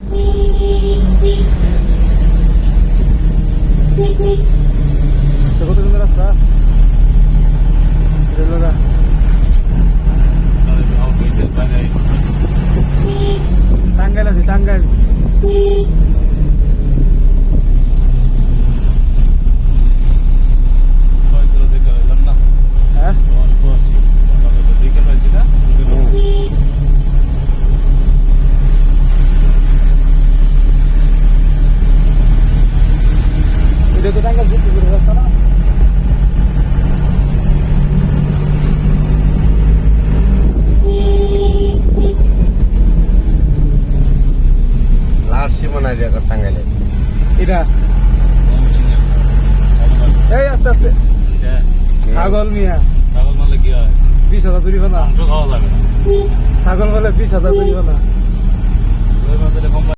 কত সুন্দর রাস্তা টাঙ্গাইল আছে টাঙ্গাইল হ্যাঁ এটা তো টাঙ্গাইল যেতে করে রাস্তা না সীমানা এরিয়া টাঙ্গাইলে এটা এই আস্তে আস্তে ছাগল মিয়া ছাগল মারলে কি হয় 20,000 জরিমানা মাংস খাওয়া যাবে না ছাগল বলে 20,000 জরিমানা